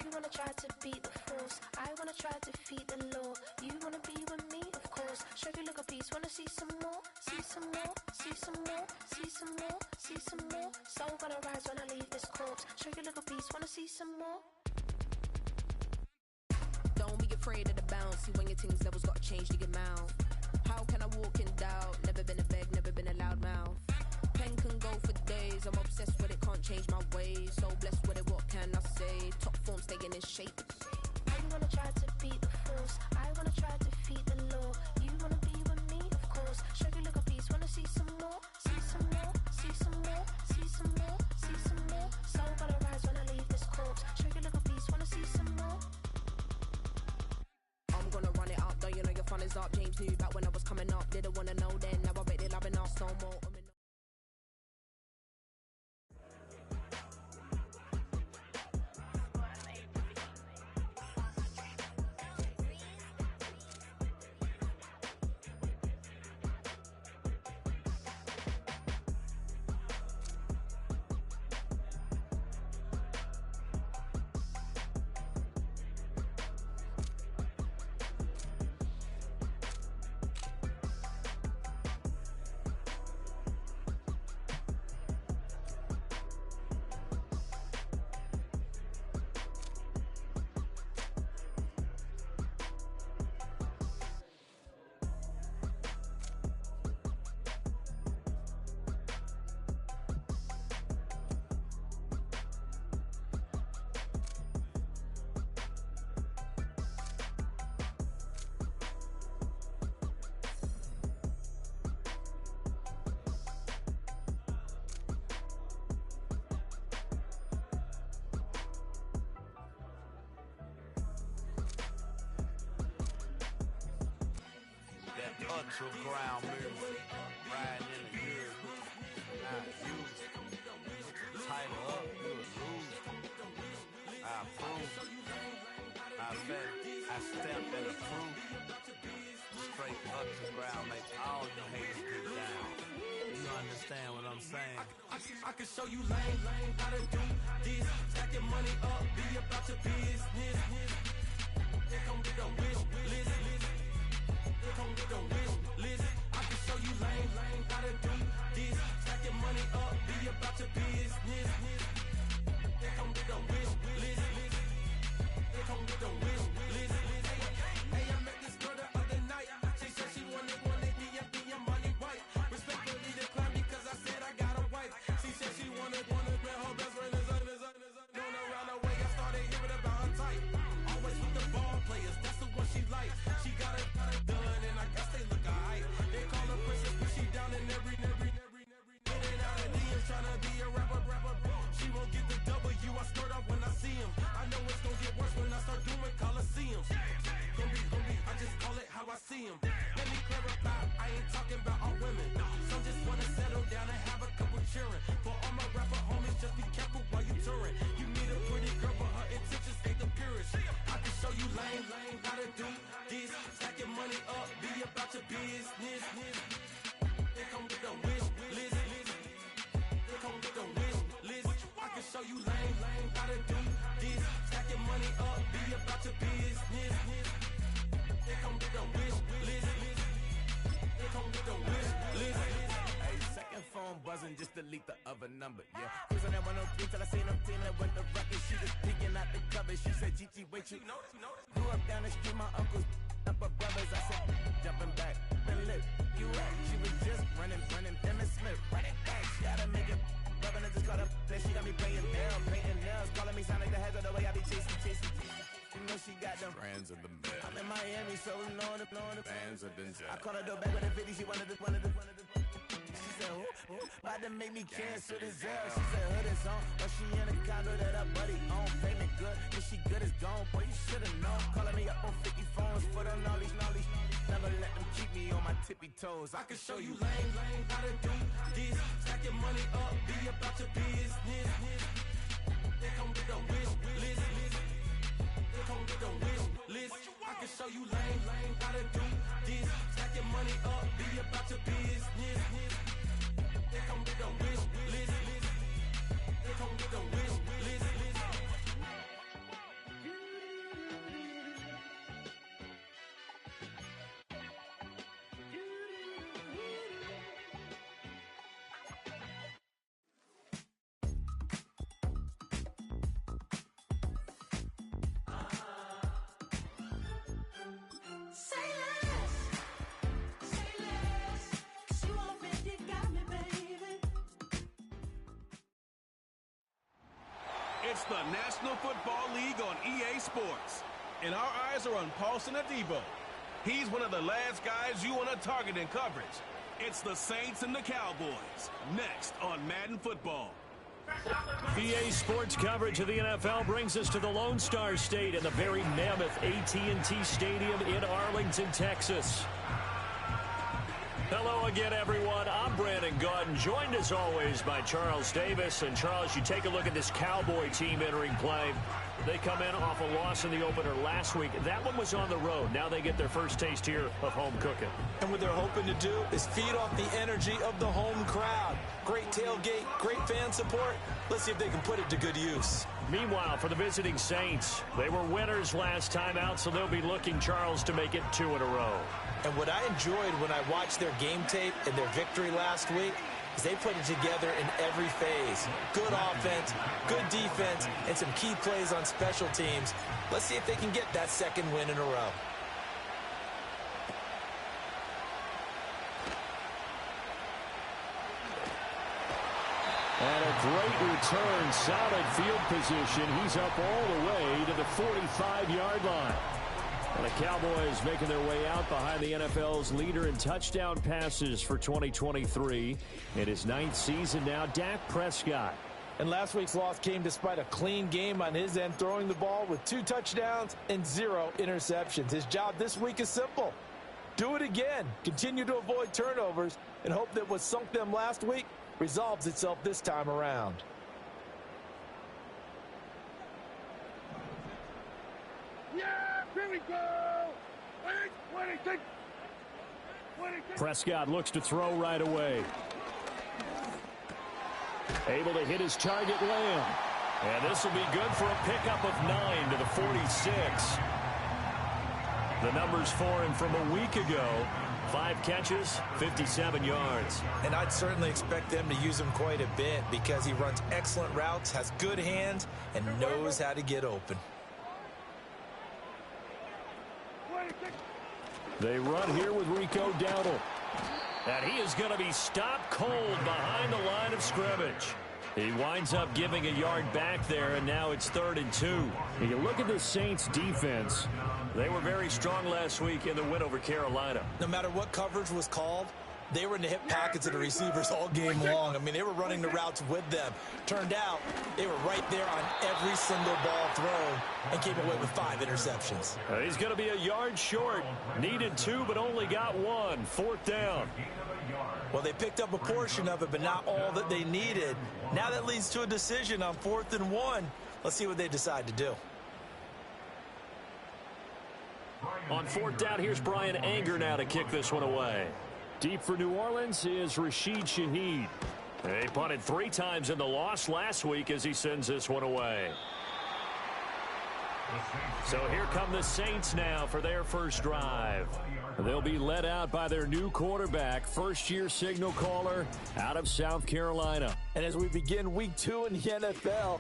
You wanna try to beat the force, I wanna try to defeat the law. You wanna be with me, of course. Show you look a piece, wanna see some more, see some more, see some more, see some more, see some more. Soul gonna rise when I leave this corpse. Show you look a piece, wanna see some more. Don't be afraid of the bounce. See when your things levels got changed to your mouth. How can I walk in doubt? Never been a beg, never been a loud mouth. Pen can go for days. I'm obsessed with it, can't change my ways. So blessed with it, what can I say? Top form staying in shape. You wanna try to beat the force, I wanna try to defeat the law. You wanna be with me, of course. Show you look a piece, wanna see some more, see some more, see some more, see some more, see some more. Soul gonna rise when I leave this corpse. Show you look a piece, wanna see some more. I'm gonna run it up, though you know your fun is up. James knew back when I was coming up. Didn't wanna know then, now I bet they're loving us no more. Ultra ground music, riding in the years, I use title up, you lose. I approve, I bet, I step and approve. Straight ultra ground, make all you haters get down. You understand what I'm saying? I can show you lame, how to do this. Stack your money up, be about your business. Here come with the wish list. Here come with the wish list. I can show you lame, how to do this. Stack your money up, be about your business. Here come with the wish list. Here come with the wish list. Hey, I met this girl the other night. She said she wanted me and be a money wife. Respectfully declined because I said I got a wife. She said she wanted her best friend is known around the way. I started hearing about her type. Always with the ball players, that's the one she likes. She got it done, and I guess they look alright. They call her princess, but she down in every. In and out of DMs, tryna be a rapper. She won't get the W, I skirt off when I see him. I know it's gonna get worse when I start doing Coliseums. Gonna be, I just call it how I see him. Let me clarify, I ain't talking about all women. Some just wanna settle down and have a couple cheering. For all my rapper homies, just be careful while you touring. You meet a pretty girl, but her intentions ain't the purest. I can show you lame, how to do this. Stack your money up, be about your business. Here come with the wish list. Here come with the wish list. I can show you lame, how to do this. Stack your money up, be about your business. Here come with the wish list. Here come with the wish list. Hey, second phone buzzing, just delete the other number, yeah. Cruising at 103 till I seen them feeling with the record. She was peeking out the cover. She said, Gigi, wait, you grew up down the street, my uncles, up her brothers. I said, jumping back, been lit. You at? She was just running, Emmett Smith, running back. She had to make it. Rubbing it, just caught up. Then she got me playing down, painting nails, calling me sound like the heads of the way I be chasing. You know she got them brands of the bed. I'm in Miami, so we know the bands of the jet. I called her door back with a 50, she wanted the. She said, who? About to make me cancel this L. She said, hood is on, but she in a condo that her buddy own. Payment good, if she good is gone, boy, you should've known. Calling me up on 50 phones for the knowledge. Never let them keep me on my tippy toes. I can show you lame, how to do this. Stack your money up, be about your business. Here come with the wish list. Here come with the wish list. I can show you lame, how to do this. Stack your money up, be about your business. Here come with the wish list. Here come with the wish list. It's the National Football League on EA Sports. And our eyes are on Paulson Adebo. He's one of the last guys you want to target in coverage. It's the Saints and the Cowboys. Next on Madden Football. EA Sports coverage of the NFL brings us to the Lone Star State in the very mammoth AT&T Stadium in Arlington, Texas. Hello again, everyone. I'm Brandon Gaudin, joined as always by Charles Davis. And Charles, you take a look at this Cowboy team entering play. They come in off a loss in the opener last week. That one was on the road. Now they get their first taste here of home cooking. And what they're hoping to do is feed off the energy of the home crowd. Great tailgate, great fan support. Let's see if they can put it to good use. Meanwhile, for the visiting Saints, they were winners last time out, so they'll be looking, Charles, to make it 2 in a row. And what I enjoyed when I watched their game tape and their victory last week is they put it together in every phase. Good offense, good defense, and some key plays on special teams. Let's see if they can get that second win in a row. And a great return, solid field position. He's up all the way to the 45-yard line. And the Cowboys making their way out behind the NFL's leader in touchdown passes for 2023. In his 9th season now, Dak Prescott. And last week's loss came despite a clean game on his end, throwing the ball with 2 touchdowns and 0 interceptions. His job this week is simple. Do it again. Continue to avoid turnovers and hope that what sunk them last week resolves itself this time around. Here we go! 26. Prescott looks to throw right away. Able to hit his target, Lamb. And this will be good for a pickup of 9 to the 46. The numbers for him from a week ago. 5 catches, 57 yards. And I'd certainly expect them to use him quite a bit because he runs excellent routes, has good hands, and knows how to get open. They run here with Rico Dowdle. And he is going to be stopped cold behind the line of scrimmage. He winds up giving a yard back there, and now it's 3rd and 2. You look at the Saints defense. They were very strong last week in the win over Carolina. No matter what coverage was called, they were in the hip pockets of the receivers all game long. I mean, they were running the routes with them. Turned out, they were right there on every single ball thrown and came away with 5 interceptions. He's going to be a yard short. Needed 2, but only got 1. 4th down. Well, they picked up a portion of it, but not all that they needed. Now that leads to a decision on 4th and 1. Let's see what they decide to do. On 4th down, here's Brian Anger now to kick this one away. Deep for New Orleans is Rashid Shaheed. He punted 3 times in the loss last week as he sends this one away. So here come the Saints now for their first drive. They'll be led out by their new quarterback, first-year signal caller out of South Carolina. And as we begin week 2 in the NFL,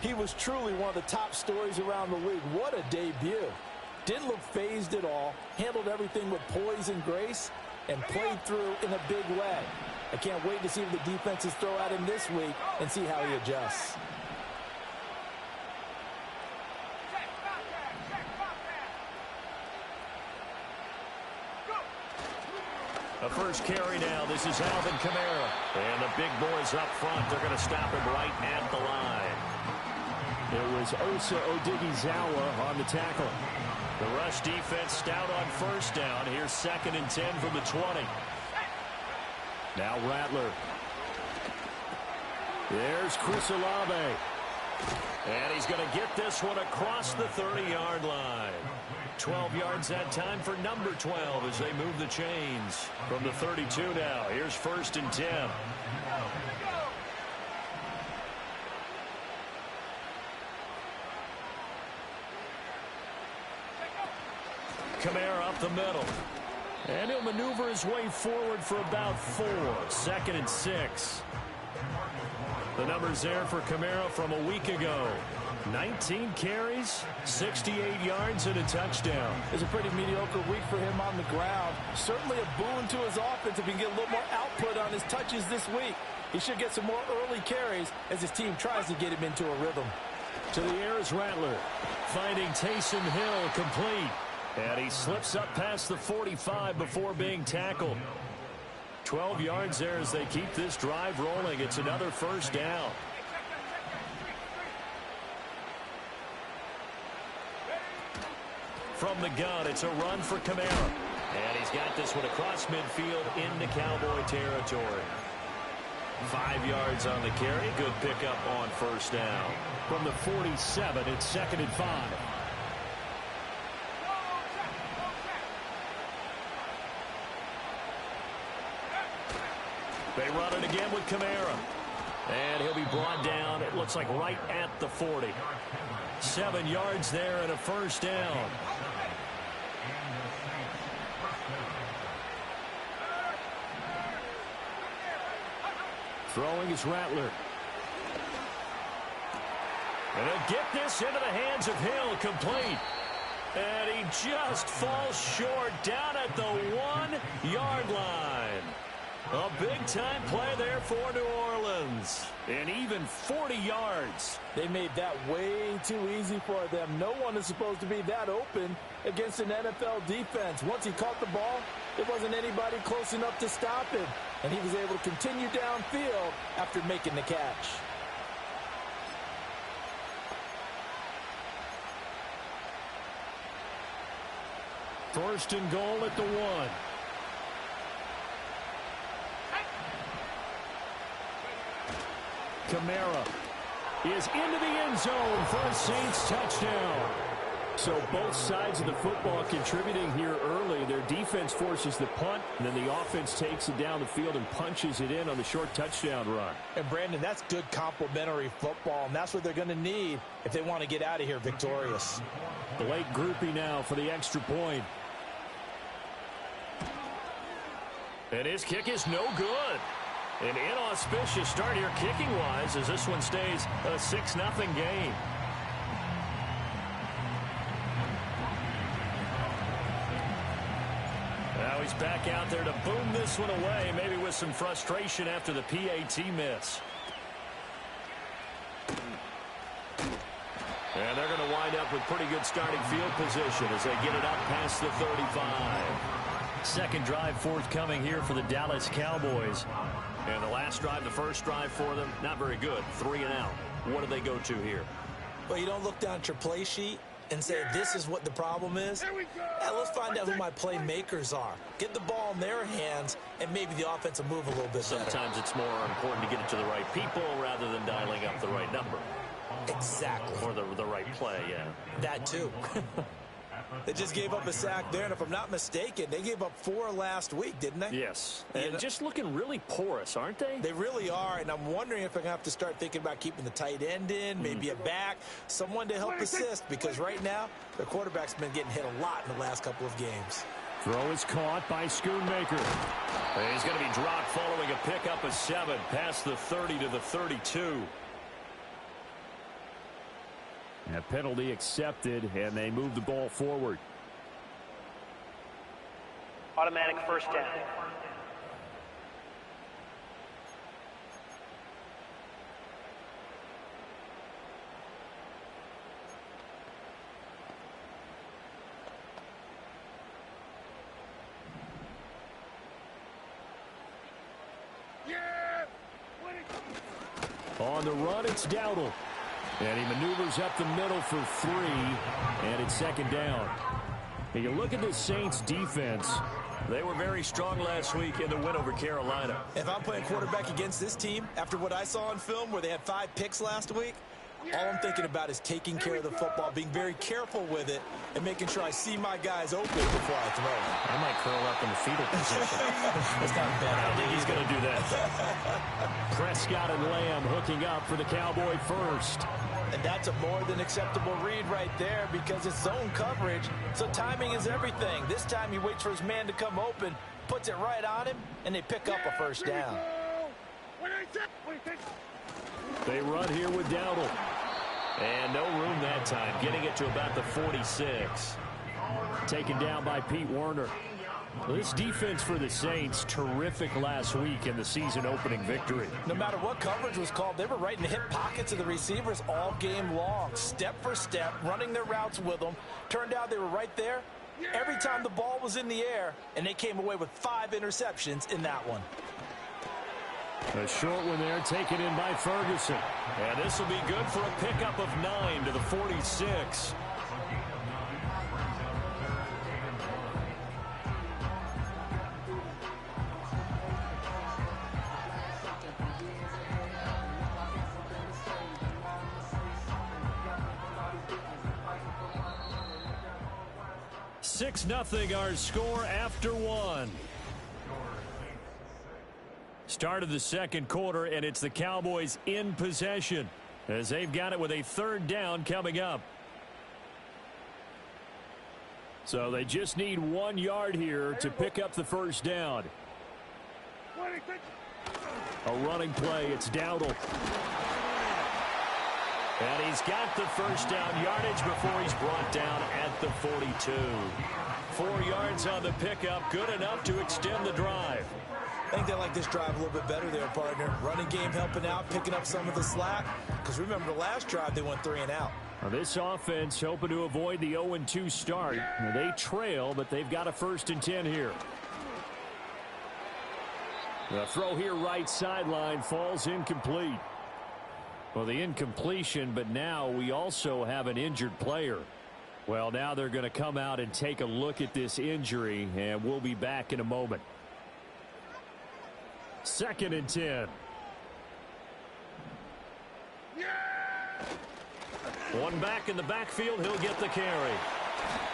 he was truly one of the top stories around the league. What a debut. Didn't look phased at all, handled everything with poise and grace, and played through in a big way. I can't wait to see what the defenses throw at him this week and see how he adjusts. A first carry now. This is Alvin Kamara. And the big boys up front, they're going to stop him right at the line. It was Osa Odighizuwa on the tackle. The rush defense stout on 1st down. Here's 2nd and 10 from the 20. Now Rattler. There's Chris Olave. And he's going to get this one across the 30-yard line. 12 yards that time for number 12 as they move the chains from the 32 now. Here's 1st and 10. Kamara up the middle. And he'll maneuver his way forward for about 4. 2nd and 6. The numbers there for Kamara from a week ago. 19 carries, 68 yards, and a touchdown. It's a pretty mediocre week for him on the ground. Certainly a boon to his offense if he can get a little more output on his touches this week. He should get some more early carries as his team tries to get him into a rhythm. To the air is Rattler. Finding Taysom Hill complete. And he slips up past the 45 before being tackled. 12 yards there as they keep this drive rolling. It's another first down. From the gun, it's a run for Kamara. And he's got this one across midfield into Cowboy territory. 5 yards on the carry. Good pickup on first down. From the 47, it's 2nd and 5. They run it again with Kamara. And he'll be brought down, it looks like right at the 40. 7 yards there and a first down. Throwing is Rattler. And he'll get this into the hands of Hill, complete. And he just falls short down at the 1-yard line. A big-time play there for New Orleans. And even 40 yards. They made that way too easy for them. No one is supposed to be that open against an NFL defense. Once he caught the ball, there wasn't anybody close enough to stop him. And he was able to continue downfield after making the catch. First and goal at the 1. Kamara is into the end zone for a Saints touchdown. So both sides of the football contributing here early. Their defense forces the punt, and then the offense takes it down the field and punches it in on the short touchdown run. And, Brandon, that's good complementary football, and that's what they're going to need if they want to get out of here victorious. The late groupie now for the extra point. And his kick is no good. An inauspicious start here kicking-wise as this one stays a 6-0 game. Now he's back out there to boom this one away, maybe with some frustration after the PAT miss. And they're going to wind up with pretty good starting field position as they get it up past the 35. Second drive forthcoming here for the Dallas Cowboys. And the last drive, the first drive for them, not very good. 3 and out. What do they go to here? Well, you don't look down at your play sheet and say, this is what the problem is. Yeah, let's find out who my playmakers are. Get the ball in their hands, and maybe the offense will move a little bit better. Sometimes it's more important to get it to the right people rather than dialing up the right number. Exactly. Or the right play, yeah. That, too. They just gave up a sack there, and if I'm not mistaken, they gave up 4 last week, didn't they? Yes. And just looking really porous, aren't they? They really are, and I'm wondering if I'm going to have to start thinking about keeping the tight end in, maybe a back, someone to help assist, because right now, their quarterback's been getting hit a lot in the last couple of games. Throw is caught by Schoonmaker. He's going to be dropped following a pickup of 7 past the 30 to the 32. A penalty accepted, and they move the ball forward. Automatic first down. On the run, it's Dowdle. And he maneuvers up the middle for 3, and it's second down. And you look at the Saints defense. They were very strong last week in the win over Carolina. If I'm playing quarterback against this team, after what I saw on film where they had 5 picks last week, all I'm thinking about is taking care of the football, being very careful with it, and making sure I see my guys open before I throw it. I might curl up in the fetal position. That's not bad. I don't think he's going to do that. Prescott and Lamb hooking up for the Cowboy first. And that's a more than acceptable read right there because it's zone coverage, so timing is everything. This time he waits for his man to come open, puts it right on him, and they pick up a first down. They run here with Dowdle. And no room that time, getting it to about the 46. Taken down by Pete Werner. This defense for the Saints, terrific last week in the season-opening victory. No matter what coverage was called, they were right in the hip pockets of the receivers all game long, step for step, running their routes with them. Turned out they were right there every time the ball was in the air, and they came away with 5 interceptions in that one. A short one there, taken in by Ferguson. And this will be good for a pickup of 9 to the 46. Six 0 our score after one. Start of the second quarter, and it's the Cowboys in possession as they've got it with a 3rd down coming up. So they just need 1 yard here to pick up the 1st down. A running play. It's Dowdle. And he's got the 1st down yardage before he's brought down at the 42. 4 yards on the pickup, good enough to extend the drive. I think they like this drive a little bit better there, partner. Running game helping out, picking up some of the slack. Because remember, the last drive they went 3 and out. Now this offense hoping to avoid the 0-2 start. Now they trail, but they've got a 1st and 10 here. The throw here right sideline falls incomplete. Well, the incompletion, but now we also have an injured player. Well, now they're going to come out and take a look at this injury, and we'll be back in a moment. 2nd and 10. One back in the backfield, he'll get the carry.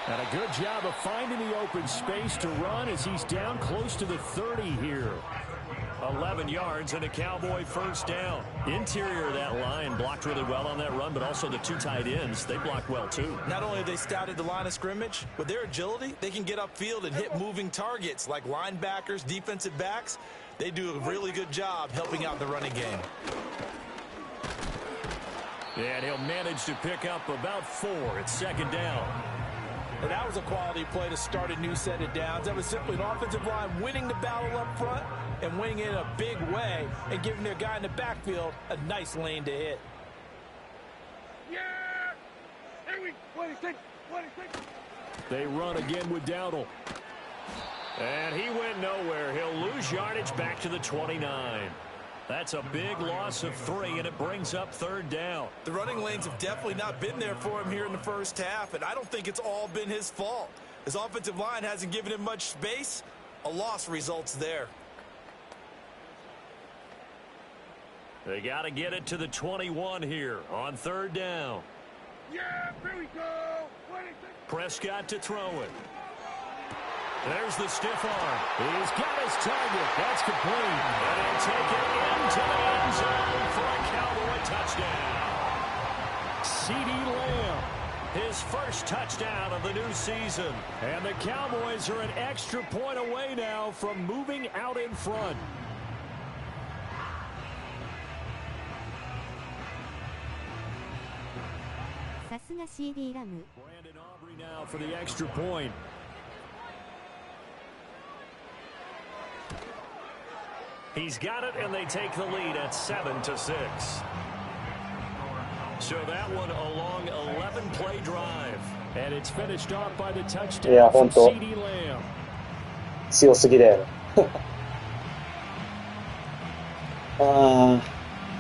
And a good job of finding the open space to run as he's down close to the 30 here. 11 yards and a Cowboy 1st down. Interior of that line blocked really well on that run, but also the 2 tight ends, they blocked well too. Not only have they scouted the line of scrimmage, with their agility, they can get upfield and hit moving targets like linebackers, defensive backs. They do a really good job helping out the running game. And he'll manage to pick up about 4 at 2nd down. And that was a quality play to start a new set of downs. That was simply an offensive line winning the battle up front and winning it in a big way and giving their guy in the backfield a nice lane to hit. Yeah! Here we 26. They run again with Dowdle. And he went nowhere. He'll lose yardage back to the 29. That's a big loss of 3, and it brings up 3rd down. The running lanes have definitely not been there for him here in the first half, and I don't think it's all been his fault. His offensive line hasn't given him much space. A loss results there. They got to get it to the 21 here on 3rd down. Yeah, here we go. 26. Prescott to throw it. There's the stiff arm. He's got his target. That's complete. And he'll take it into the end zone for a Cowboy touchdown. C.D. Lamb, his 1st touchdown of the new season. And the Cowboys are an extra point away now from moving out in front. Brandon Aubrey now for the extra point. He's got it, and they take the lead at 7-6. So that one a long 11-play drive. And it's finished off by the touchdown from C.D. Lamb. 強すぎだよね。あー、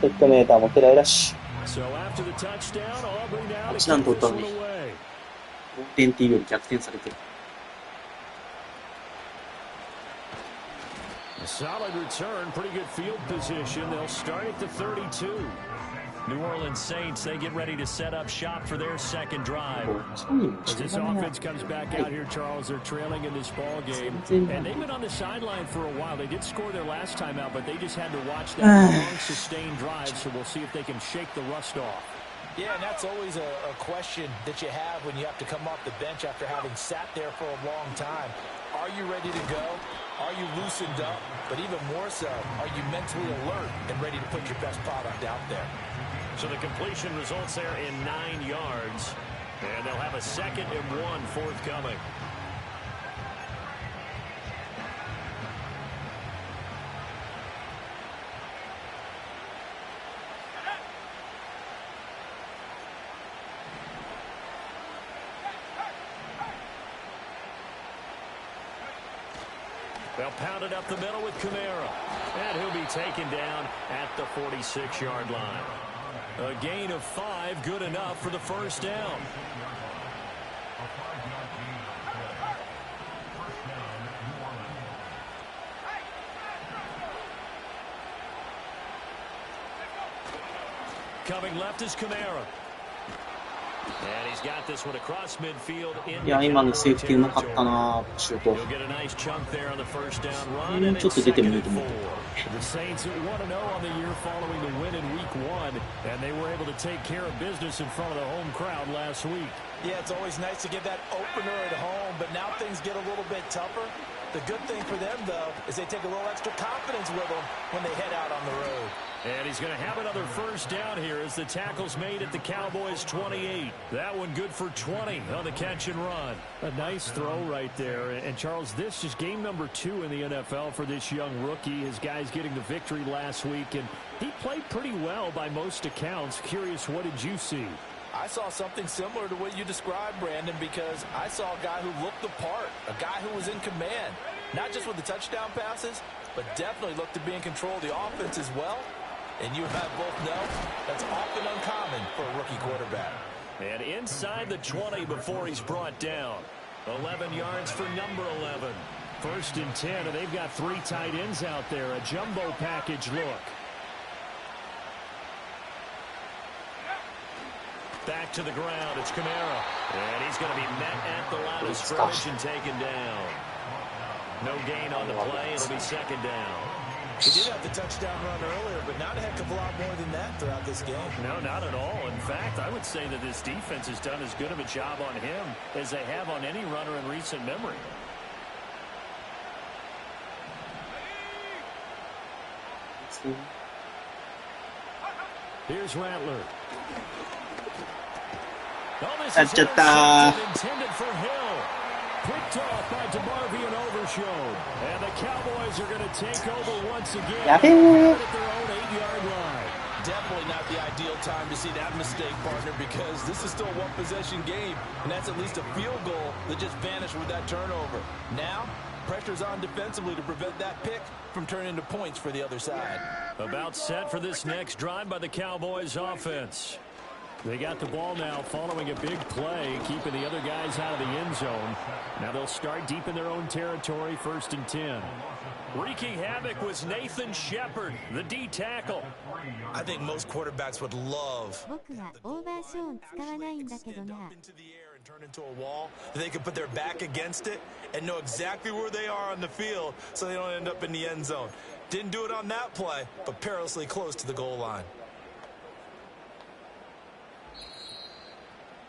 ヘッドメーターも嫌いだし。So after the touchdown, Aubrey now to 8段 keep 取った this の one に、 away. 同点っていうより逆転されてる。Solid return, pretty good field position. They'll start at the 32. New Orleans Saints, they get ready to set up shop for their 2nd drive. As this offense comes back out here, Charles, they're trailing in this ball game. And they've been on the sideline for a while. They did score their last time out, but they just had to watch that long, sustained drive. So we'll see if they can shake the rust off. Yeah, and that's always a question that you have when you have to come off the bench after having sat there for a long time. Are you ready to go? Are you loosened up? But even more so, are you mentally alert and ready to put your best product out there? So the completion results there in 9 yards. And they'll have a 2nd and 1 forthcoming. They'll pound it up the middle with Kamara. And he'll be taken down at the 46-yard line. A gain of 5, good enough for the first down. Coming left is Kamara. And he's got this one across midfield. いや、今のセーフティーうまかったな、シュート。He'll get a nice chunk there on the first down run. ちょっと出てもいいと思う。The Saints at 1-0 on the year following the win in Week 1, and they were able to take care of business in front of the home crowd last week. Yeah, it's always nice to get that opener at home, but now things get a little bit tougher. The good thing for them, though, is they take a little extra confidence with them when they head out on the road. And he's going to have another first down here as the tackle's made at the Cowboys' 28. That one good for 20 on the catch and run. A nice throw right there. And, Charles, this is game number 2 in the NFL for this young rookie. His guys getting the victory last week, and he played pretty well by most accounts. Curious, what did you see? I saw something similar to what you described, Brandon, because I saw a guy who looked the part, a guy who was in command, not just with the touchdown passes, but definitely looked to be in control of the offense as well. And you and I both know that's often uncommon for a rookie quarterback. And inside the 20 before he's brought down. 11 yards for number 11. 1st and 10, and they've got 3 tight ends out there. A jumbo package look. Back to the ground. It's Kamara. And he's going to be met at the line of scrimmage and taken down. No gain on the play. It'll be second down. He did have the touchdown run earlier, but not a heck of a lot more than that throughout this game. No, not at all. In fact, I would say that this defense has done as good of a job on him as they have on any runner in recent memory. Here's Rattler. Oh, this is intended for Hill. Picked off by DeMarvie and Overshown. And the Cowboys are going to take over once again at their own 8-yard line. Definitely not the ideal time to see that mistake, partner, because this is still a one-possession game, and that's at least a field goal that just vanished with that turnover. Now, pressure's on defensively to prevent that pick from turning into points for the other side. About set for this next drive by the Cowboys offense. They got the ball now following a big play, keeping the other guys out of the end zone. Now they'll start deep in their own territory, 1st and 10. Wreaking havoc was Nathan Shepard, the D tackle. I think most quarterbacks would love turn into a wall. They can put their back against it and know exactly where they are on the field so they don't end up in the end zone. Didn't do it on that play, but perilously close to the goal line.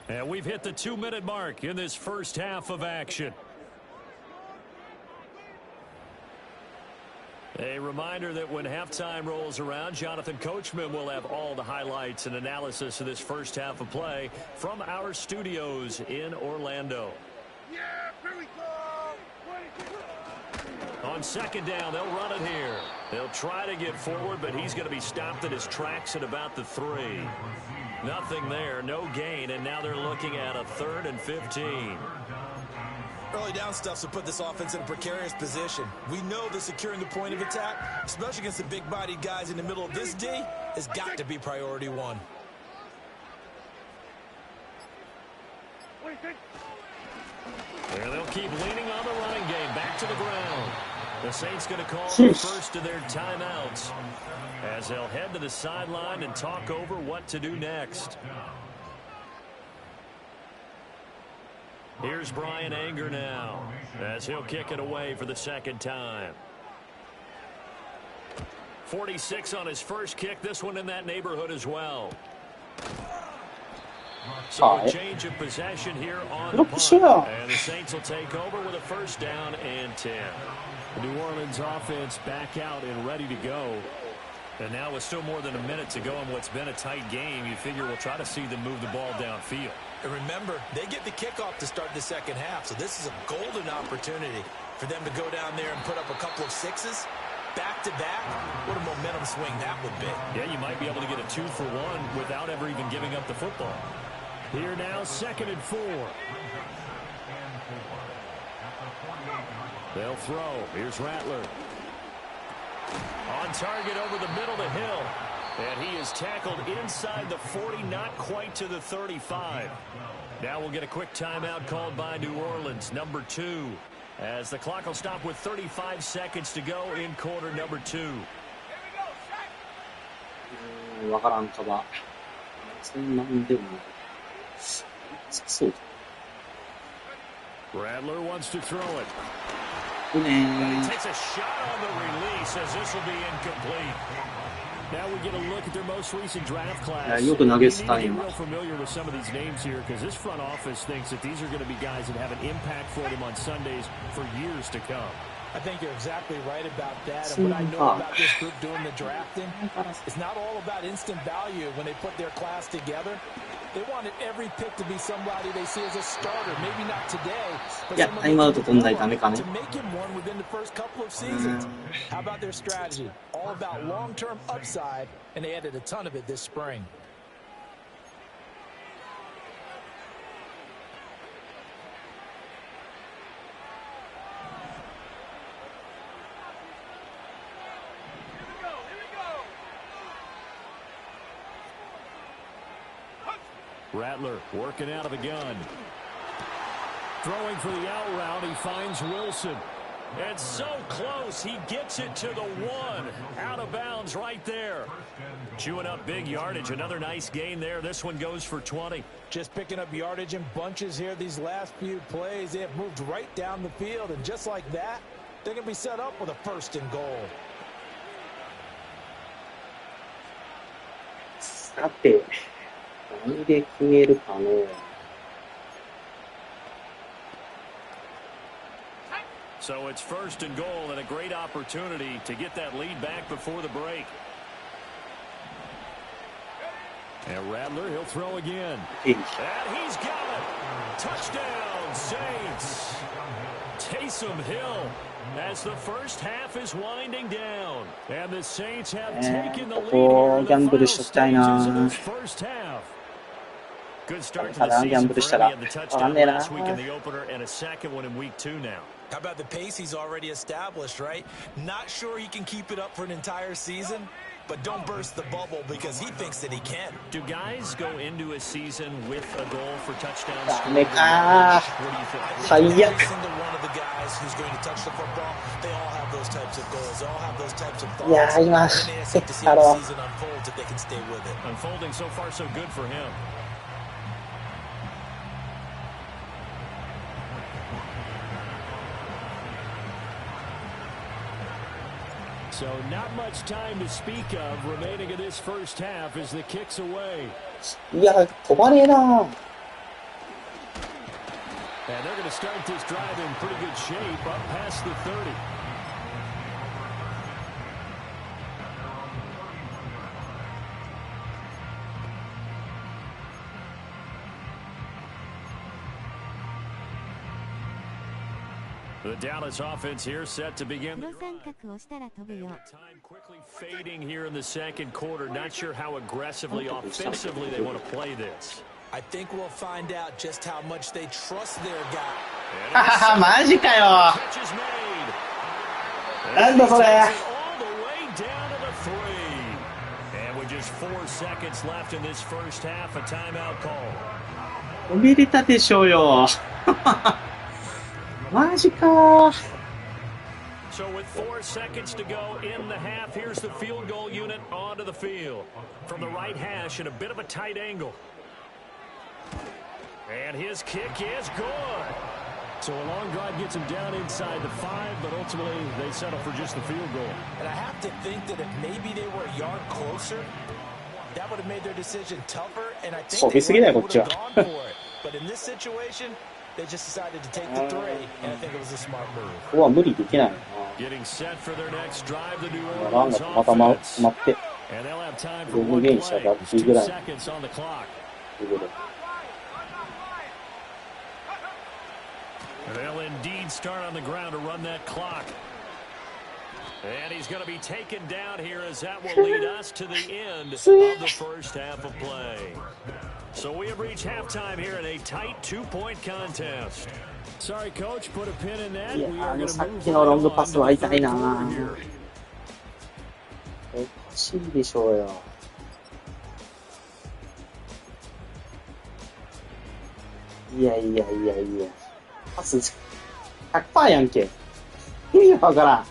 And we've hit the 2-minute mark in this first half of action. A reminder that when halftime rolls around, Jonathan Coachman will have all the highlights and analysis of this first half of play from our studios in Orlando. Yeah, here we go. On second down, they'll run it here. They'll try to get forward, but he's going to be stopped in his tracks at about the 3. Nothing there, no gain, and now they're looking at a 3rd and 15. Early down stuff to put this offense in a precarious position. We know that securing the point of attack, especially against the big-bodied guys in the middle of this D, has got to be priority 1. There they'll keep leaning on the running game. Back to the ground. The Saints going to call the first of their timeouts as they'll head to the sideline and talk over what to do next. Here's Brian Anger now as he'll kick it away for the second time. 46 on his first kick. This one in that neighborhood as well. So a change of possession here on the punt. And the Saints will take over with a first down and 10. The New Orleans offense back out and ready to go. And now with still more than a minute to go in what's been a tight game, you figure we'll try to see them move the ball downfield. And remember, they get the kickoff to start the second half, so this is a golden opportunity for them to go down there and put up a couple of 6s. Back-to-back, what a momentum swing that would be. Yeah, you might be able to get a 2-for-1 without ever even giving up the football. Here now, 2nd and 4. They'll throw. Here's Rattler. On target over the middle to Hill. And he is tackled inside the 40, not quite to the 35. Now we'll get a quick timeout called by New Orleans, number 2. As the clock will stop with 35 seconds to go in quarter number 2. わからんかば。そんなんでもない。そう。Rattler wants to throw it. いいね。 He takes a shot on the release as this will be incomplete. Now we get a look at their most recent draft class. You need to get real familiar with some of these names here because this front office thinks that these are going to be guys that have an impact for them on Sundays for years to come. I think you're exactly right about that. And what I know about this group doing the drafting, it's not all about instant value when they put their class together. They wanted every pick to be somebody they see as a starter. Maybe not today, but someone to make him one within the first couple of seasons. How about their strategy? All about long-term upside, and they added a ton of it this spring. Rattler working out of the gun. Throwing for the out route, he finds Wilson. And so close, he gets it to the 1. Out of bounds right there. Chewing up big yardage, another nice gain there. This one goes for 20. Just picking up yardage in bunches here these last few plays. They have moved right down the field, and just like that, they're going to be set up with a 1st and goal. さて。何で決めるかの。So it's 1st and goal and a great opportunity to get that lead back before the break. And Rattler, he'll throw again. And he's got it. Touchdown, Saints. Taysom Hill as the first half is winding down. And the Saints have taken the lead here in the final stages of this first half. Good start to the season for him. He had the touchdown last week in the opener and a second one in week 2 now. How about the pace he's already established, right? Not sure he can keep it up for an entire season, but don't burst the bubble because he thinks that he can. Do guys go into a season with a goal for touchdowns? What do you think? Every single one of the guys who's going to touch the football, they all have those types of goals. They all have those types of thoughts. And they have to see how the season unfolds if they can stay with it. Unfolding so far so good for him. So not much time to speak of remaining in this first half as the kick's away. And they're going to start this drive in pretty good shape up past the 30. The Dallas offense here set to begin. Time quickly fading here in the second quarter. Not sure how aggressively, offensively they want to play this. I think we'll find out just how much they trust their guy. マジかよ。なんだそれ。All the way down to the 3. And with just 4 seconds left in this first half, a timeout call. おめでたでしょうよ。マジか。 So with 4 seconds to go in the half, here's the field goal unit onto the field. From the right hash at a bit of a tight angle. And his kick is good. So a long drive gets him down inside the 5, but ultimately they settle for just the field goal. And I have to think that if maybe they were a yard closer, that would have made their decision tougher, and I think they would have gone for it. But in this situation, they just decided to take the 3, and I think it was a smart move. Getting set for their next drive, the New Orleans offense. And they'll have time for one play. 2 seconds on the clock. They'll indeed start on the ground to run that clock. And he's going to be taken down here as that will lead us to the end of the first half of play. So we have reached halftime here in a tight 2-point contest. Sorry, Coach, put a pin in that. い We や are going to さっ move きの right ロング on パス to は the 痛い third な。 quarter here. おかしいでしょうよ。いやいやいやいや。パス 100% やんけ。意味わからん。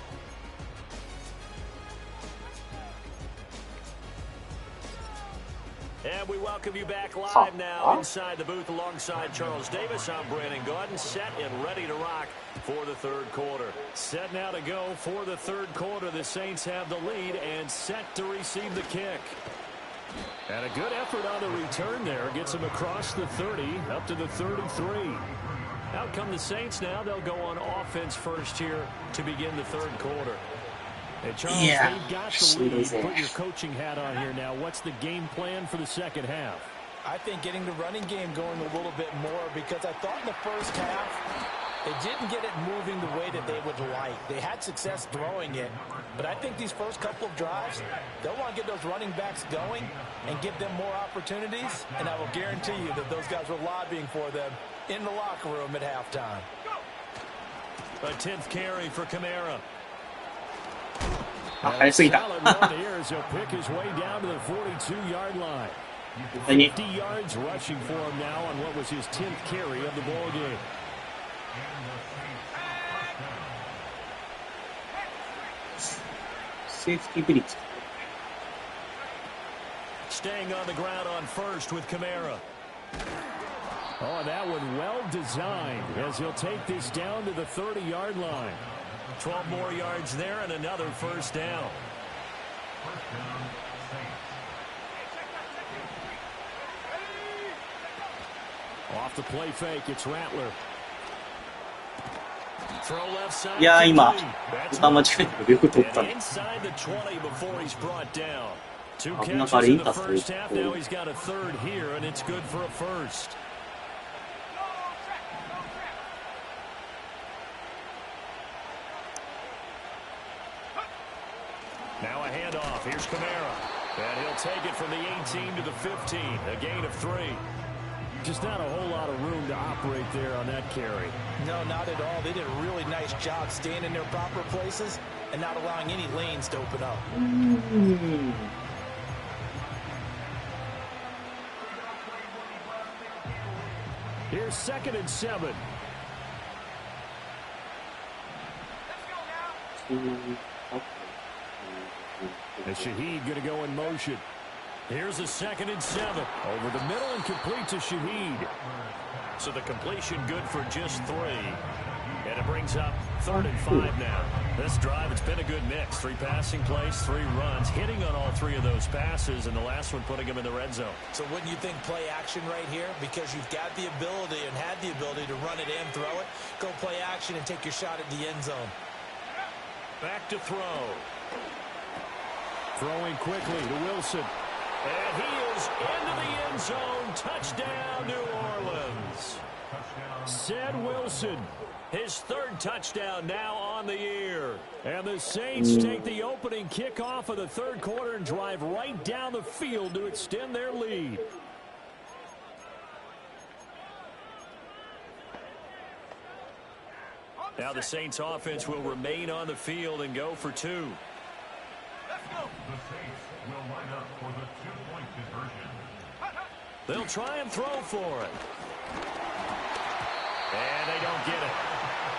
And we welcome you back live now inside the booth alongside Charles Davis. I'm Brandon Gaudin, set and ready to rock for the third quarter. Set now to go for the third quarter. The Saints have the lead and set to receive the kick. And a good effort on the return there. Gets him across the 30, up to the 33. Out come the Saints now. They'll go on offense first here to begin the third quarter. Hey, Charles, they've got the lead. Put your coaching hat on here now. What's the game plan for the second half? I think getting the running game going a little bit more, because I thought in the first half they didn't get it moving the way that they would like. They had success throwing it, but I think these first couple of drives, they'll want to get those running backs going and give them more opportunities, and I will guarantee you that those guys were lobbying for them in the locker room at halftime. A 10th carry for Kamara. あ、早すぎた。Solid run here as he'll pick his way down to the 42-yard line. 50 yards rushing for him now on what was his 10th carry of the ball game. Safety blitz. Staying on the ground on first with Kamara. Oh, that one well designed as he'll take this down to the 30-yard line. 12 more yards there and another first down. Off the play fake, it's Rattler. Throw left side. いや今、歌間違えてよく取ったね。 Inside the 20 before he's brought down. Two 危な catches かり in ん the たする。 first half. Now he's got a third here, and it's good for a first. Now a handoff. Here's Kamara. And he'll take it from the 18 to the 15. A gain of 3. Just not a whole lot of room to operate there on that carry. No, not at all. They did a really nice job staying in their proper places and not allowing any lanes to open up. Here's 2nd and 7. And Shaheed going to go in motion. Here's a 2nd and 7. Over the middle and complete to Shaheed. So the completion good for just 3. And it brings up 3rd and 5 now. This drive, it's been a good mix. 3 passing plays, 3 runs, hitting on all 3 of those passes, and the last one putting him in the red zone. So wouldn't you think play action right here? Because you've got the ability and had the ability to run it and throw it. Go play action and take your shot at the end zone. Back to throw. Throwing quickly to Wilson. And he is into the end zone. Touchdown, New Orleans. Ced Wilson. His 3rd touchdown now on the year. And the Saints take the opening kickoff of the 3rd quarter and drive right down the field to extend their lead. Now the Saints offense will remain on the field and go for 2. Let's go. The Saints will line up for the 2-point conversion. They'll try and throw for it. And they don't get it.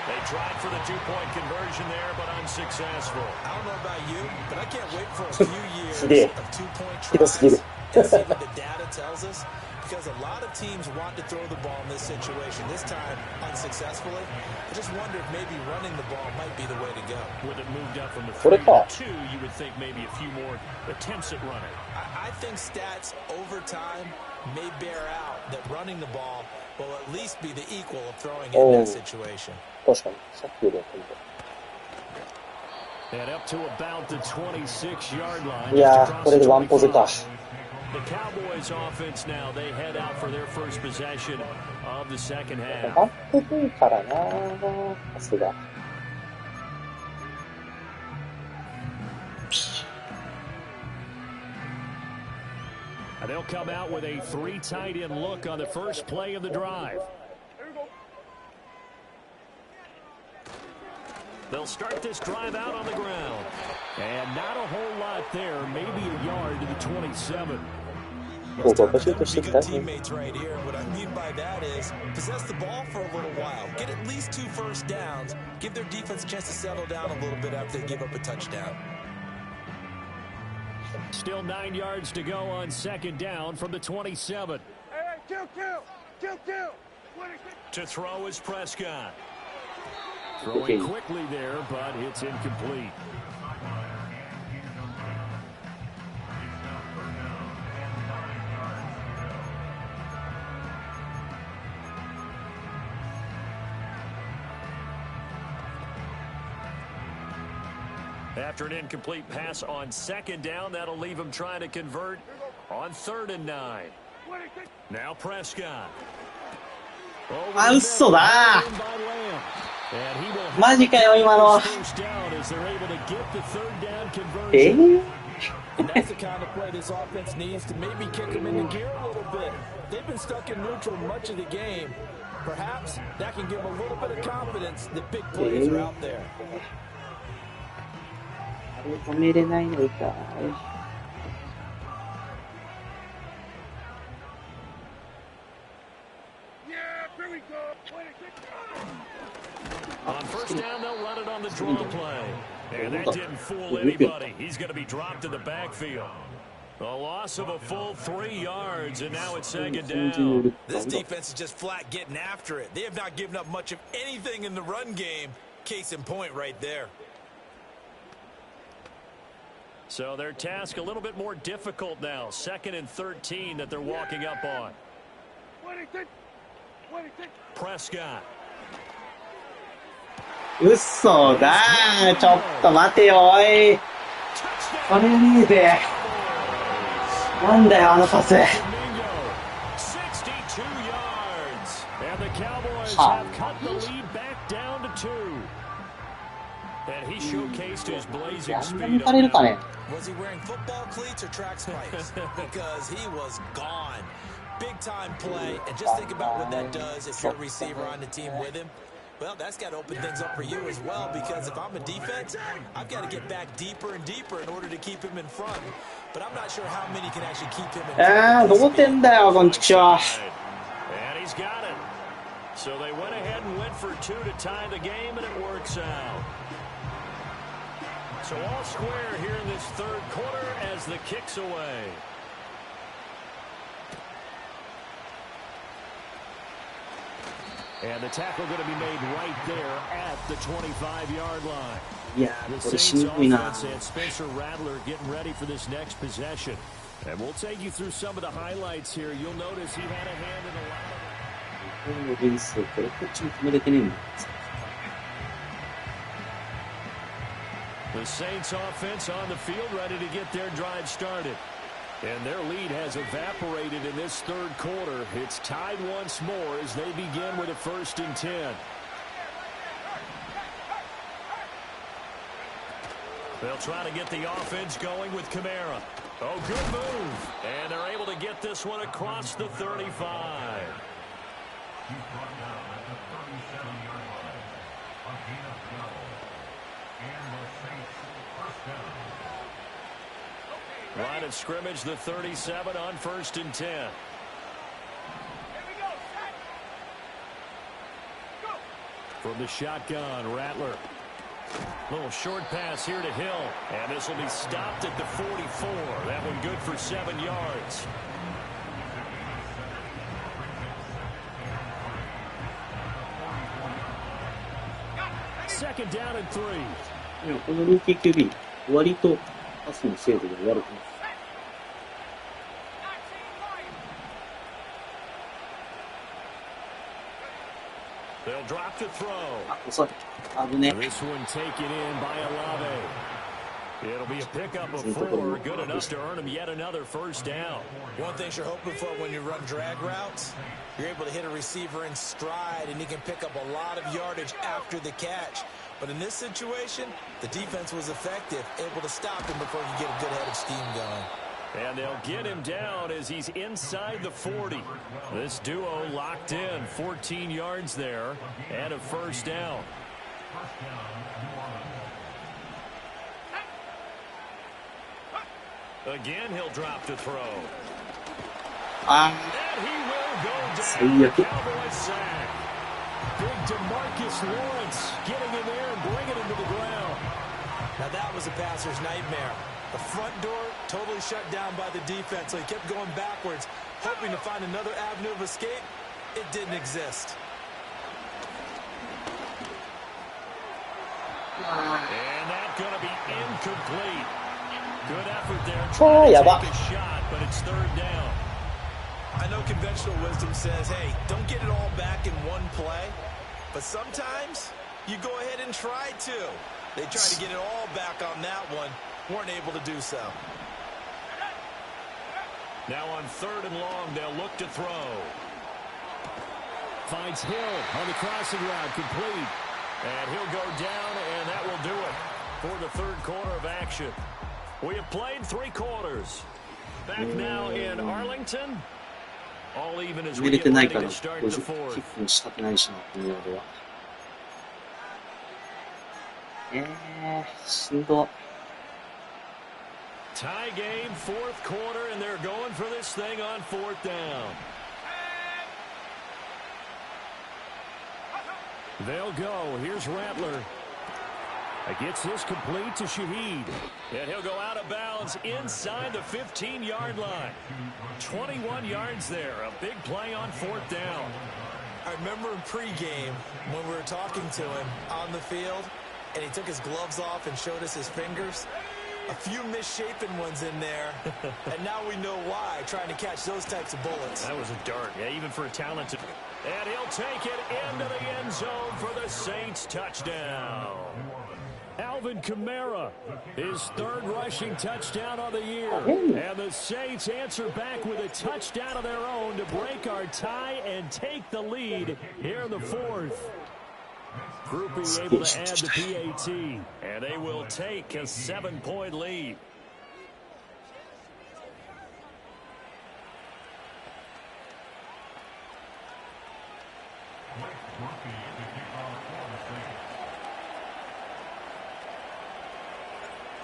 They tried for the 2-point conversion there, but unsuccessful. I don't know about you, but I can't wait for a few years of 2-point tries to see what the data tells us. Because a lot of teams want to throw the ball in this situation. This time, unsuccessfully. I just wonder if maybe running the ball might be the way to go. With it moved up from the 3 to 2, you would think maybe a few more attempts at running. I think stats over time may bear out that running the ball will at least be the equal of throwing in that situation. And up to about the 26-yard line. Yeah, これでワンポゼか。The Cowboys offense now, they head out for their first possession of the second half. 上がってくるからな、さすが。And they'll come out with a 3 tight end look on the first play of the drive. They'll start this drive out on the ground. And not a whole lot there, maybe a yard to the 27. Be good teammates right here. What I mean by that is possess the ball for a little while. Get at least 2 first downs. Give their defense a chance to settle down a little bit after they give up a touchdown. Still 9 yards to go on second down from the 27. Hey, kill. To throw is Prescott. Throwing quickly there, but it's incomplete. After an incomplete pass on second down, that'll leave him trying to convert on 3rd and 9. Now Prescott. あ、嘘だマジかよ、今の。That's the kind of play this offense needs to maybe kick them into gear a little bit. They've been stuck in neutral much of the game. Perhaps that can give them a little bit of confidence that big plays are out there. 止めれないのか。On first down, they'll run it on the draw play. And that didn't fool anybody. He's going to be dropped in the backfield. A loss of a full 3 yards, and now it's second down. This defense is just flat getting after it. They have not given up much of anything in the run game. Case in point right there. So their task a little bit more difficult now. 2nd and 13 that they're walking up on. Prescott. 嘘だー。ちょっと待てよ、おい。これねえぜ。なんだよ、あのパス。はあんなに抜かれるかね。Was he wearing football cleats or track spikes? Because he was gone. Big time play, and just think about what that does if you're a receiver on the team with him. Well, that's got to open things up for you as well, because if I'm a defense, I've got to get back deeper and deeper in order to keep him in front. But I'm not sure how many can actually keep him in front. 同点だよ、こんちくしょう。 And he's got it. So they went ahead and went for 2 to tie the game, and it works out. So all square here in this 3rd quarter as the kick's away. And the tackle going to be made right there at the 25-yard line. Yeah, the Saints offense and Spencer Rattler getting ready for this next possession. And we'll take you through some of the highlights here. You'll notice he had a hand in a lot of... The Saints offense on the field ready to get their drive started. And their lead has evaporated in this 3rd quarter. It's tied once more as they begin with a 1st and 10. They'll try to get the offense going with Kamara. Oh, good move. And they're able to get this one across the 35. He's brought down at the 37-yard line. A gain of 12. And the Saints first down. Line of scrimmage, the 37 on 1st and 10. From the shotgun, Rattler. Little short pass here to Hill. And this will be stopped at the 44. That one good for 7 yards. Second down and 3. このルーキー QB、割とパスの精度が悪くない。They'll drop the throw. あ、遅い。危ね。 This one taken in by Olave. It'll be a pickup of 4, good enough to earn him yet another first down. One thing you're hoping for when you run drag routes, you're able to hit a receiver in stride, and he can pick up a lot of yardage after the catch. But in this situation, the defense was effective, able to stop him before he could get a good head of steam going. And they'll get him down as he's inside the 40. This duo locked in, 14 yards there, and a first down. Again, he'll drop to throw. And he will go down. Cowboys sack. Big DeMarcus Lawrence getting in there and bringing him to the ground. Now that was a passer's nightmare. The front door totally shut down by the defense, so he kept going backwards, hoping to find another avenue of escape. It didn't exist. And that's going to be incomplete. Good effort there trying to take a shot, but it's third down. I know conventional wisdom says, hey, don't get it all back in one play. But sometimes you go ahead and try to. They tried to get it all back on that one. Weren't able to do so. Now on third and long, they'll look to throw. Finds Hill on the crossing route, complete. And he'll go down, and that will do it for the third quarter of action. We have played 3 quarters. Back now in Arlington. All even as we get ready to start the fourth. Tie game, fourth quarter, and they're going for this thing on fourth down. They'll go. Here's Rattler. Gets this complete to Shaheed. And he'll go out of bounds inside the 15-yard line. 21 yards there. A big play on fourth down. I remember in pregame when we were talking to him on the field, and he took his gloves off and showed us his fingers. A few misshapen ones in there, and now we know why, trying to catch those types of bullets. That was a dart, yeah, even for a talented. And he'll take it into the end zone for the Saints touchdown. Alvin Kamara, his third rushing touchdown of the year. And the Saints answer back with a touchdown of their own to break our tie and take the lead here in the fourth. Groupie able to add the PAT. And they will take a 7-point lead.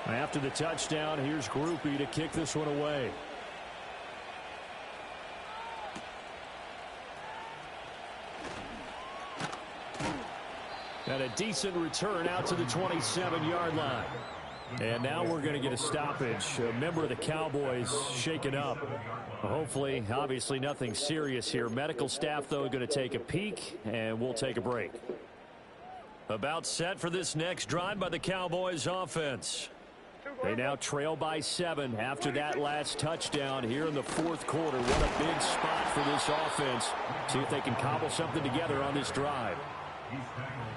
After the touchdown, here's Groupie to kick this one away. And a decent return out to the 27-yard line. And now we're going to get a stoppage. A member of the Cowboys shaken up. Hopefully, obviously nothing serious here. Medical staff, though, going to take a peek, and we'll take a break. About set for this next drive by the Cowboys offense. They now trail by 7 after that last touchdown here in the fourth quarter. What a big spot for this offense. See if they can cobble something together on this drive.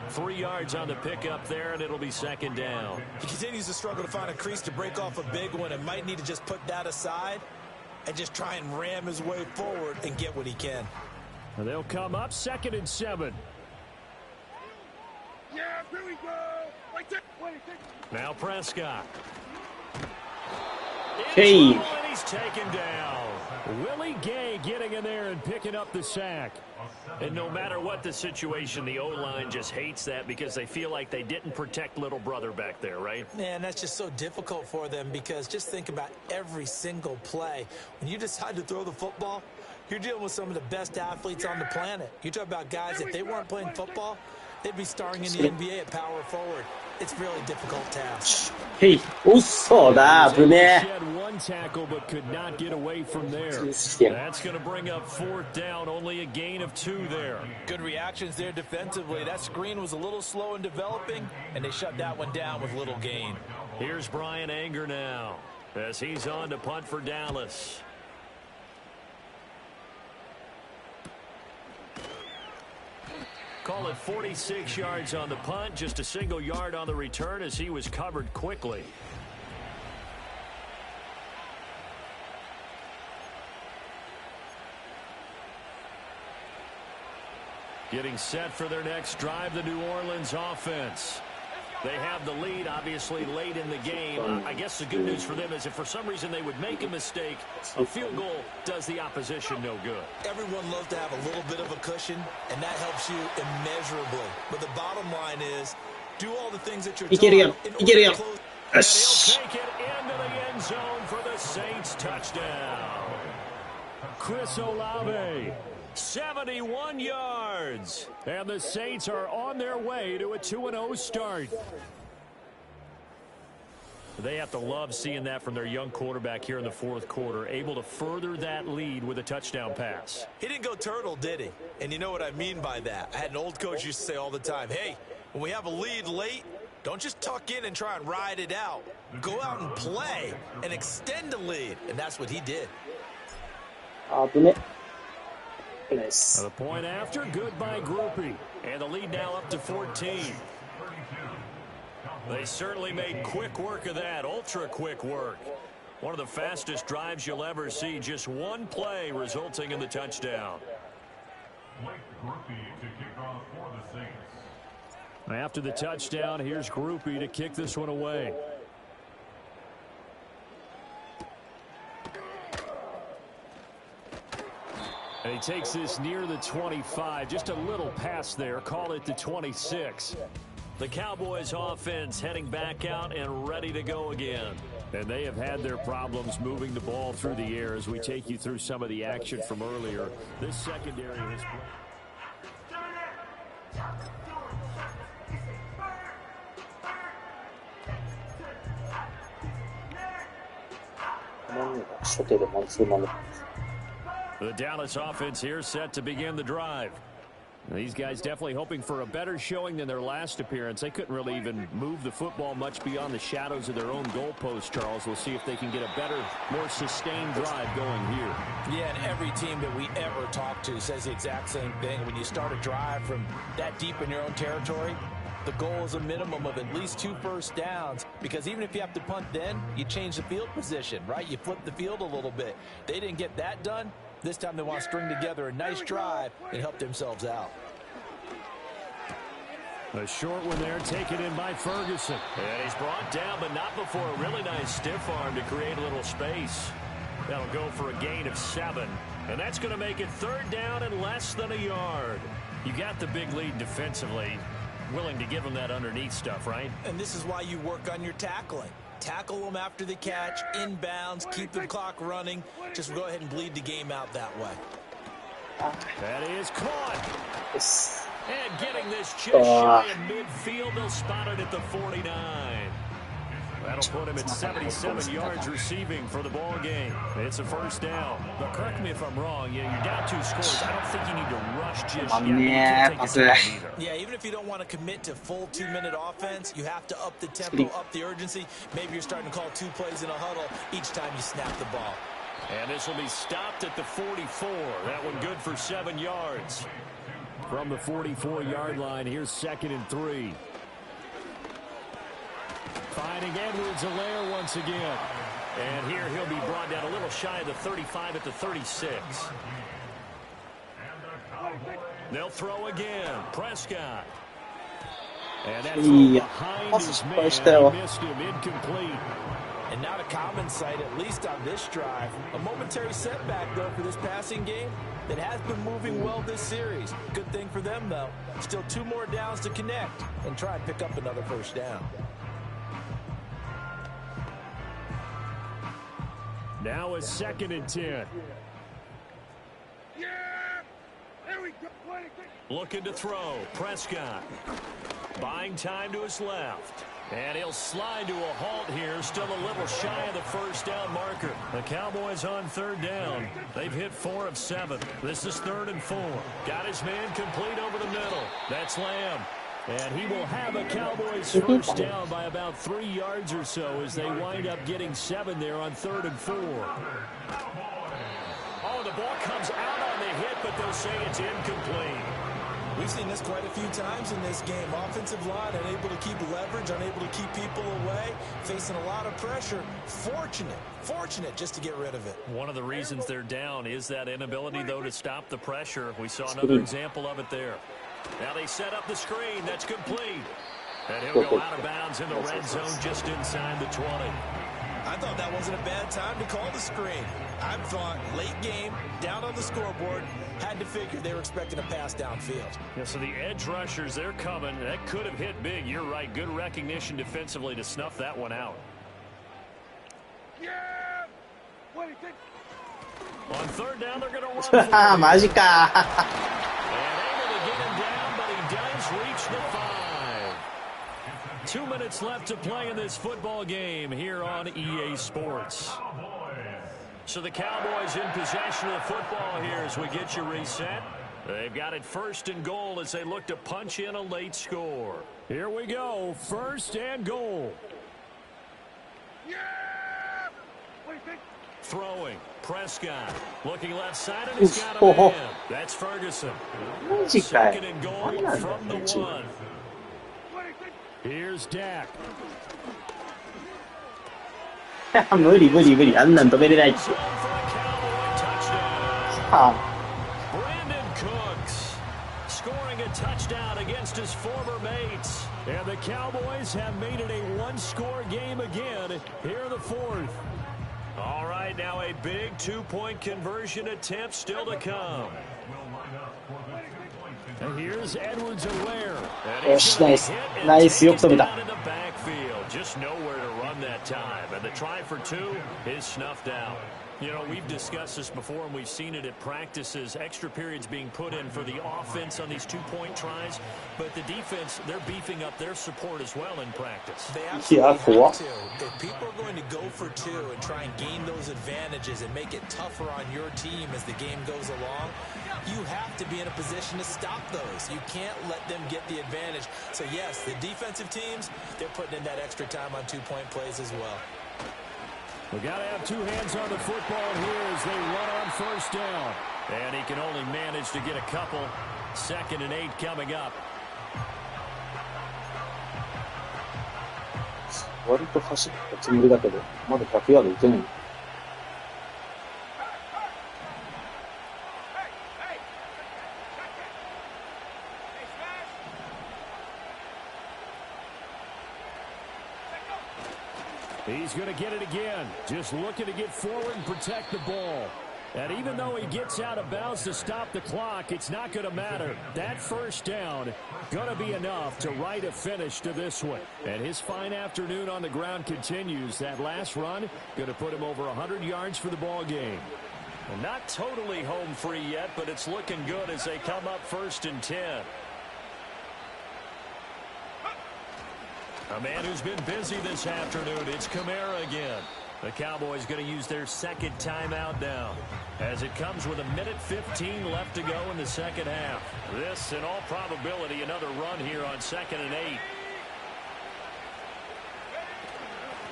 3 yards on the pickup there, and it'll be second down. He continues to struggle to find a crease to break off a big one and might need to just put that aside and just try and ram his way forward and get what he can. And they'll come up 2nd and 7. Yeah, here we go. Now Prescott. Hey. And he's taken down. Willie Gay getting in there and picking up the sack. And no matter what the situation, the O-line just hates that because they feel like they didn't protect little brother back there, right? Man, that's just so difficult for them because just think about every single play. When you decide to throw the football, you're dealing with some of the best athletes on the planet. You talk about guys, if they weren't playing football, they'd be starring in the NBA at power forward. It's a really difficult task. Hey, 嘘だ、危ねえ。 Had one tackle but could not get away from there. That's going to bring up fourth down, only a gain of 2 there. Good reactions there defensively. That screen was a little slow in developing, and they shut that one down with little gain. Here's Brian Anger now as he's on to punt for Dallas. Call it 46 yards on the punt, just a single yard on the return as he was covered quickly. Getting set for their next drive, the New Orleans offense. They have the lead, obviously, late in the game. I guess the good news for them is if for some reason they would make a mistake, a field goal does the opposition no good. Everyone loves to have a little bit of a cushion, and that helps you immeasurably. But the bottom line is, do all the things that you're told in order to close. And he'll take it into the end zone for the Saints touchdown. Chris Olave, 71 yards. And the Saints are on their way to a 2-0 start. They have to love seeing that from their young quarterback here in the fourth quarter, able to further that lead with a touchdown pass. He didn't go turtle, did he? And you know what I mean by that. I had an old coach used to say all the time, hey, when we have a lead late, don't just tuck in and try and ride it out. Go out and play and extend the lead. And that's what he did. Nice. The point after, good by Groupie. And the lead now up to 14. They certainly made quick work of that, ultra quick work. One of the fastest drives you'll ever see, just one play resulting in the touchdown. After the touchdown, here's Groupie to kick this one away. And he takes this near the 25, just a little pass there, call it the 26. The Cowboys offense heading back out and ready to go again. And they have had their problems moving the ball through the air as we take you through some of the action from earlier. This secondary has the Dallas offense here set to begin the drive. These guys definitely hoping for a better showing than their last appearance. They couldn't really even move the football much beyond the shadows of their own goalpost, Charles. We'll see if they can get a better, more sustained drive going here. Yeah, and every team that we ever talk to says the exact same thing. When you start a drive from that deep in your own territory, the goal is a minimum of at least 2 first downs, because even if you have to punt then, you change the field position, right? You flip the field a little bit. They didn't get that done. This time they want to string together a nice drive and help themselves out. A short one there, taken in by Ferguson. And he's brought down, but not before a really nice stiff arm to create a little space. That'll go for a gain of 7. And that's going to make it 3rd down and less than a yard. You got the big lead defensively. Willing to give them that underneath stuff, right? And this is why you work on your tackling. Tackle them after the catch, inbounds, keep the clock running. Just go ahead and bleed the game out that way. That is caught. Yes. And getting this just shy of midfield, they'll spot it at the 49. That'll put him at 77 yards receiving for the ball game. It's a 1st down. But correct me if I'm wrong. You're down 2 scores. I don't think you need to rush just yet. You can't take your time either. Yeah, even if you don't want to commit to full 2-minute offense, you have to up the tempo, up the urgency. Maybe you're starting to call 2 plays in a huddle each time you snap the ball. And this will be stopped at the 44. That one good for 7 yards. From the 44-yard line, here's 2nd and 3. Finding Edwards-Helaire once again. And here he'll be brought down a little shy of the 35 at the 36. They'll throw again. Prescott. And that's behind his man. He missed him, incomplete. And not a common sight, at least on this drive. A momentary setback, though, for this passing game that has been moving well this series. Good thing for them, though. Still 2 more downs to connect and try and pick up another 1st down. Now a 2nd and 10. Yeah! There we go. Looking to throw. Prescott. Buying time to his left. And he'll slide to a halt here. Still a little shy of the 1st down marker. The Cowboys on 3rd down. They've hit 4 of 7. This is 3rd and 4. Got his man complete over the middle. That's Lamb. And he will have a Cowboys 1st down by about 3 yards or so as they wind up getting 7 there on 3rd and 4. Oh, the ball comes out on the hit, but they'll say it's incomplete. We've seen this quite a few times in this game. Offensive line unable to keep leverage, unable to keep people away, facing a lot of pressure. Fortunate just to get rid of it. One of the reasons they're down is that inability, though, to stop the pressure. We saw another example of it there. Now they set up the screen. That's complete. And he'll go out of bounds in the red zone just inside the 20. I thought that wasn't a bad time to call the screen. I thought late game, down on the scoreboard, had to figure they were expecting a pass downfield. Yeah, so the edge rushers, they're coming. That could have hit big. You're right. Good recognition defensively to snuff that one out. Yeah! What do you think? On third down, they're going to run for it. 마지까. And able to get him down, but he does reach the 5. 2 minutes left to play in this football game here on EA Sports. So the Cowboys in possession of the football here as we get you reset. They've got it first and goal as they look to punch in a late score. Here we go, first and goal. Yeah! What do you think? Throwing, Prescott, looking left side, and he's got a man. That's Ferguson. Second and goal from the 1. Here's Dak. 無理無理無理。あんなん止めれない。Brandon Cooks scoring a touchdown against his former mates. And the Cowboys have made it a one-score game again here in the 4th. All right, now a big 2-point conversion attempt still to come. And here's Edwards-Helaire. Yes, nice. Nice. よく止めた。 Just nowhere to run that time. And the try for 2 is snuffed out. You know, we've discussed this before, and we've seen it at practices. Extra periods being put in for the offense on these 2-point tries. But the defense, they're beefing up their support as well in practice. They absolutely have to. If people are going to go for 2 and try and gain those advantages and make it tougher on your team as the game goes along, you have to be in a position to stop those. You can't let them get the advantage. So, yes, the defensive teams, they're putting in that extra time on 2-point plays as well. We got to have 2 hands on the football here as they run on first down. And he can only manage to get a couple. 2nd and 8 coming up. 割と走ったつもりだけど、まだ100ヤードいけない。He's going to get it again. Just looking to get forward and protect the ball. And even though he gets out of bounds to stop the clock, it's not going to matter. That first down going to be enough to write a finish to this one. And his fine afternoon on the ground continues. That last run going to put him over 100 yards for the ball game. And not totally home free yet, but it's looking good as they come up 1st and 10. A man who's been busy this afternoon, it's Kamara again. The Cowboys going to use their 2nd timeout now as it comes with 1:15 left to go in the 2nd half. This, in all probability, another run here on 2nd and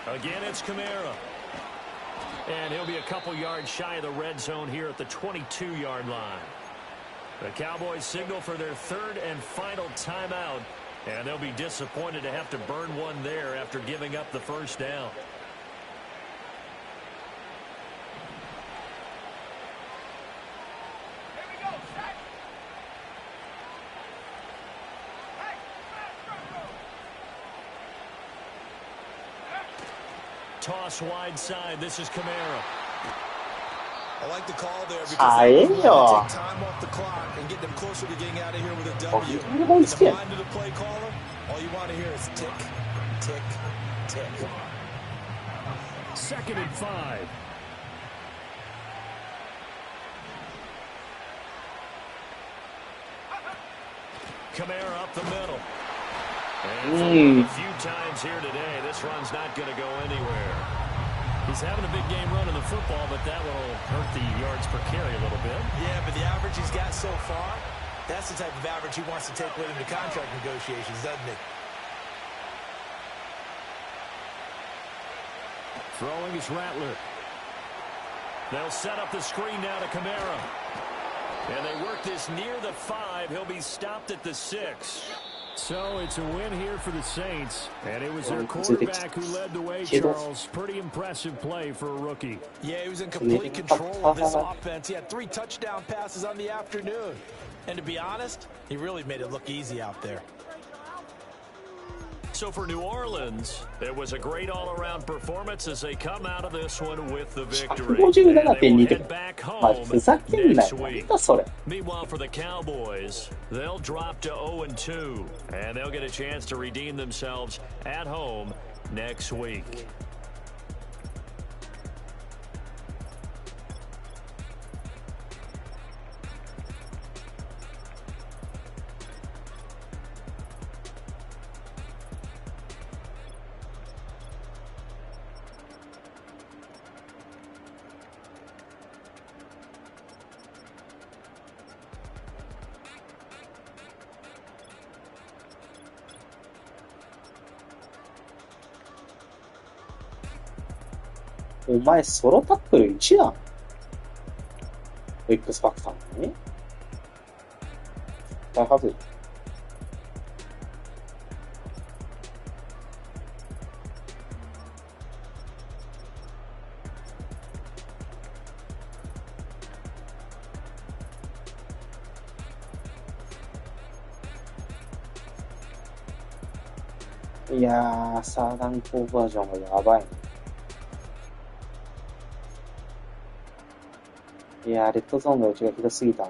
8. Again, it's Kamara. And he'll be a couple yards shy of the red zone here at the 22-yard line. The Cowboys signal for their 3rd and final timeout. And they'll be disappointed to have to burn one there after giving up the first down. Toss wide side. This is Kamara. I like the call there because they want to take time off the clock and get them closer to getting out of here with a W. In the mind of the play caller, all you want to hear is tick, tick, tick. 2nd and 5. Kamara up the middle. And a few times here today, this run's not going to go anywhere. He's having a big game running the football, but that will hurt the yards per carry a little bit. Yeah, but the average he's got so far, that's the type of average he wants to take with him to contract negotiations, doesn't he? Throwing is Rattler. They'll set up the screen now to Kamara. And they work this near the 5. He'll be stopped at the 6. So it's a win here for the Saints, and it was their quarterback who led the way, Charles. Pretty impressive play for a rookie. Yeah, he was in complete control of this offense. He had 3 touchdown passes on the afternoon. And to be honest, he really made it look easy out there. So for New Orleans, it was a great all-around performance as they come out of this one with the victory. And they will head back home next week. Meanwhile, for the Cowboys, they'll drop to 0-2, and they'll get a chance to redeem themselves at home next week.お前ソロタックル1やん。X ファクターに大はずいやー、サーダンコーバージョンがやばいね。いやー、レッドゾーンがうちがひどすぎたな。